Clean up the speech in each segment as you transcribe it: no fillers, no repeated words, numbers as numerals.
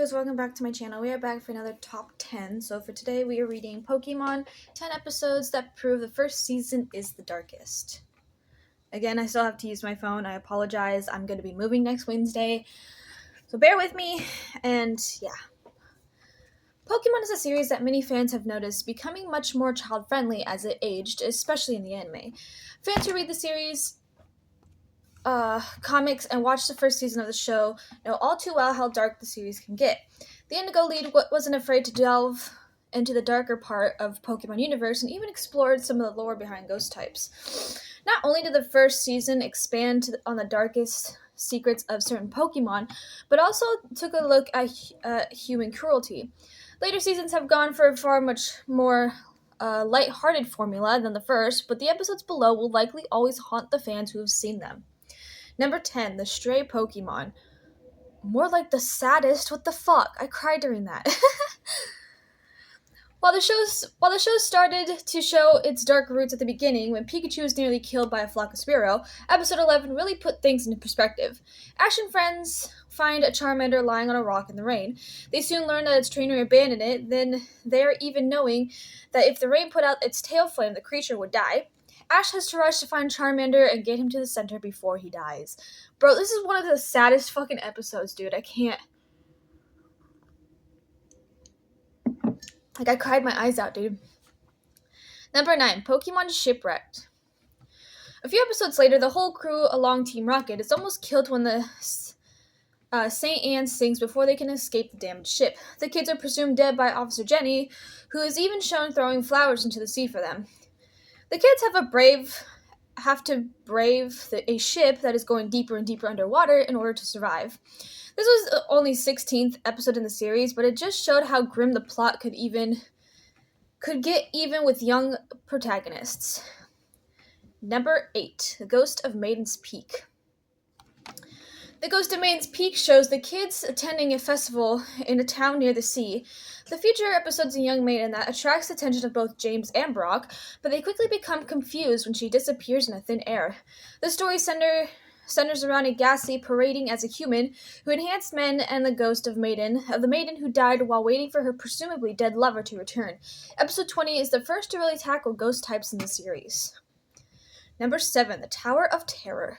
otakus, welcome back to my channel. We are back for another top 10. So for today we are reading Pokemon 10 episodes that prove the first season is the darkest. Again, I still have to use my phone. I apologize. I'm going to be moving next Wednesday. So bear with me. And yeah. Pokemon is a series that many fans have noticed becoming much more child-friendly as it aged, especially in the anime. Fans who read the series comics and watch the first season of the show know all too well how dark the series can get. The Indigo lead wasn't afraid to delve into the darker part of Pokemon universe and even explored some of the lore behind ghost types. Not only did the first season expand on the darkest secrets of certain Pokemon, but also took a look at human cruelty. Later seasons have gone for a far much more light-hearted formula than the first, but the episodes below will likely always haunt the fans who have seen them. Number 10, the stray Pokemon. More like the saddest. What the fuck? I cried during that. While the show started to show its dark roots at the beginning, when Pikachu was nearly killed by a flock of Spearow, episode 11 really put things into perspective. Ash and friends find a Charmander lying on a rock in the rain. They soon learn that its trainer abandoned it, then there even knowing that if the rain put out its tail flame, the creature would die. Ash has to rush to find Charmander and get him to the center before he dies. Bro, this is one of the saddest fucking episodes, dude. I can't. I cried my eyes out, dude. Number 9, Pokemon Shipwrecked. A few episodes later, the whole crew along Team Rocket is almost killed when the St. Anne sinks before they can escape the damaged ship. The kids are presumed dead by Officer Jenny, who is even shown throwing flowers into the sea for them. The kids have to brave a ship that is going deeper and deeper underwater in order to survive. This was the only 16th episode in the series, but it just showed how grim the plot could get even with young protagonists. Number 8, The Ghost of Maiden's Peak. The Ghost of Maiden's Peak shows the kids attending a festival in a town near the sea. The feature episodes a young maiden that attracts the attention of both James and Brock, but they quickly become confused when she disappears in a thin air. The story centers around a ghastly parading as a human who enhanced men and the ghost of the maiden who died while waiting for her presumably dead lover to return. Episode 20 is the first to really tackle ghost types in the series. Number 7, The Tower of Terror.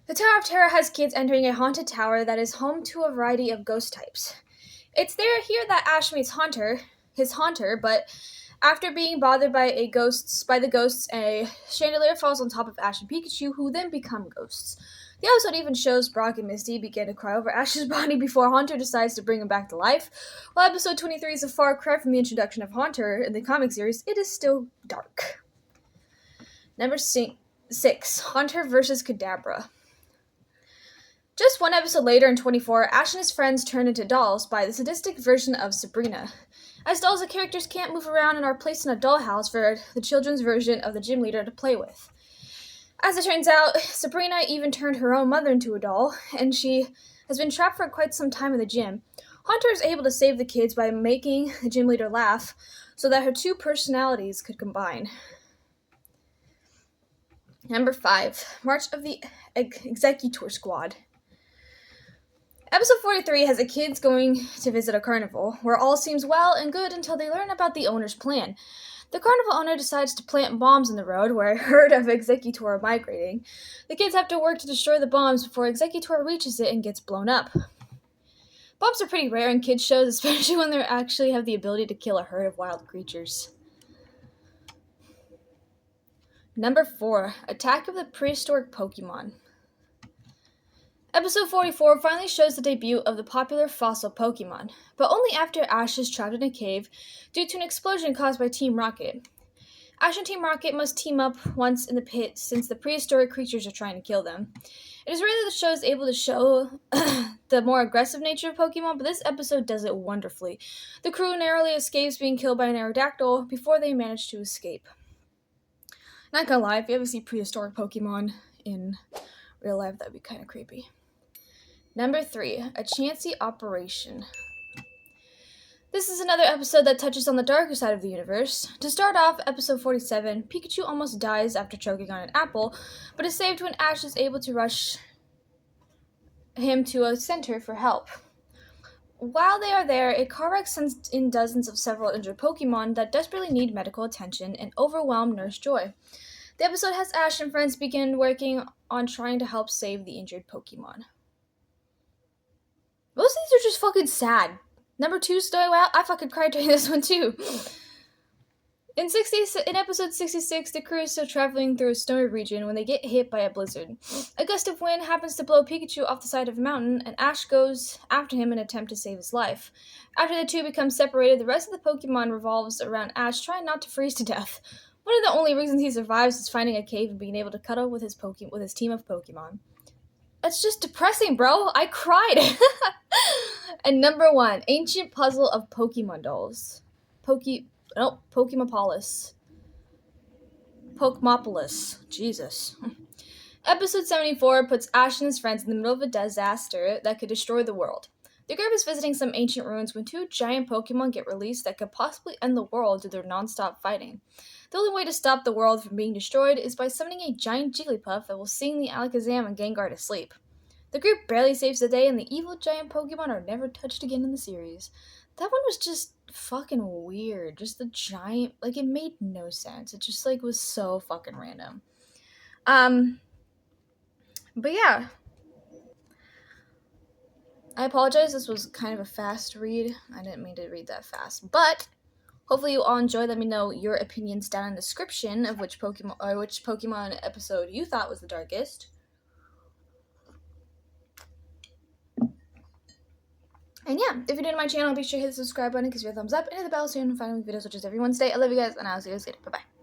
The Tower of Terror has kids entering a haunted tower that is home to a variety of ghost types. It's here that Ash meets his haunter, but after being bothered by the ghosts, a chandelier falls on top of Ash and Pikachu, who then become ghosts. The episode even shows Brock and Misty begin to cry over Ash's body before Haunter decides to bring him back to life. While episode 23 is a far cry from the introduction of Haunter in the comic series, it is still dark. Number 6, Haunter vs. Kadabra. Just one episode later in 24, Ash and his friends turn into dolls by the sadistic version of Sabrina. As dolls, the characters can't move around and are placed in a dollhouse for the children's version of the gym leader to play with. As it turns out, Sabrina even turned her own mother into a doll, and she has been trapped for quite some time in the gym. Haunter is able to save the kids by making the gym leader laugh so that her two personalities could combine. Number 5, March of the Executor Squad. Episode 43 has the kids going to visit a carnival, where all seems well and good until they learn about the owner's plan. The carnival owner decides to plant bombs in the road where a herd of Executor are migrating. The kids have to work to destroy the bombs before Executor reaches it and gets blown up. Bombs are pretty rare in kids' shows, especially when they actually have the ability to kill a herd of wild creatures. Number 4, Attack of the Prehistoric Pokemon. Episode 44 finally shows the debut of the popular fossil Pokemon, but only after Ash is trapped in a cave due to an explosion caused by Team Rocket. Ash and Team Rocket must team up once in the pit since the prehistoric creatures are trying to kill them. It is rare that the show is able to show the more aggressive nature of Pokemon, but this episode does it wonderfully. The crew narrowly escapes being killed by an Aerodactyl before they manage to escape. Not gonna lie, if you ever see prehistoric Pokemon in real life, that'd be kind of creepy. Number 3, A Chancy Operation. This is another episode that touches on the darker side of the universe. To start off, episode 47, Pikachu almost dies after choking on an apple, but is saved when Ash is able to rush him to a center for help. While they are there, a car wreck sends in dozens of several injured Pokemon that desperately need medical attention and overwhelm Nurse Joy. The episode has Ash and friends begin working on trying to help save the injured Pokemon. Most of these are just fucking sad. Number 2's doing well. I fucking cried during this one too. In episode 66, the crew is still traveling through a snowy region when they get hit by a blizzard. A gust of wind happens to blow Pikachu off the side of a mountain, and Ash goes after him in an attempt to save his life. After the two become separated, the rest of the Pokemon revolves around Ash trying not to freeze to death. One of the only reasons he survives is finding a cave and being able to cuddle with his team of Pokemon. That's just depressing, bro. I cried. And number 1, Ancient Puzzle of Pokemon Dolls. Pokemopolis. Pokemopolis. Jesus. Episode 74 puts Ash and his friends in the middle of a disaster that could destroy the world. The group is visiting some ancient ruins when 2 giant Pokemon get released that could possibly end the world due to their non-stop fighting. The only way to stop the world from being destroyed is by summoning a giant Jigglypuff that will sing the Alakazam and Gengar to sleep. The group barely saves the day, and the evil giant Pokemon are never touched again in the series. That one was just fucking weird. Just the giant, it made no sense. It just, was so fucking random. But yeah. I apologize, this was kind of a fast read. I didn't mean to read that fast. But hopefully you all enjoyed. Let me know your opinions down in the description of which Pokemon episode you thought was the darkest. And yeah, if you're new to my channel, be sure to hit the subscribe button, give me a thumbs up, and hit the bell so you don't find new videos such as every Wednesday. I love you guys, and I'll see you guys later. Bye-bye.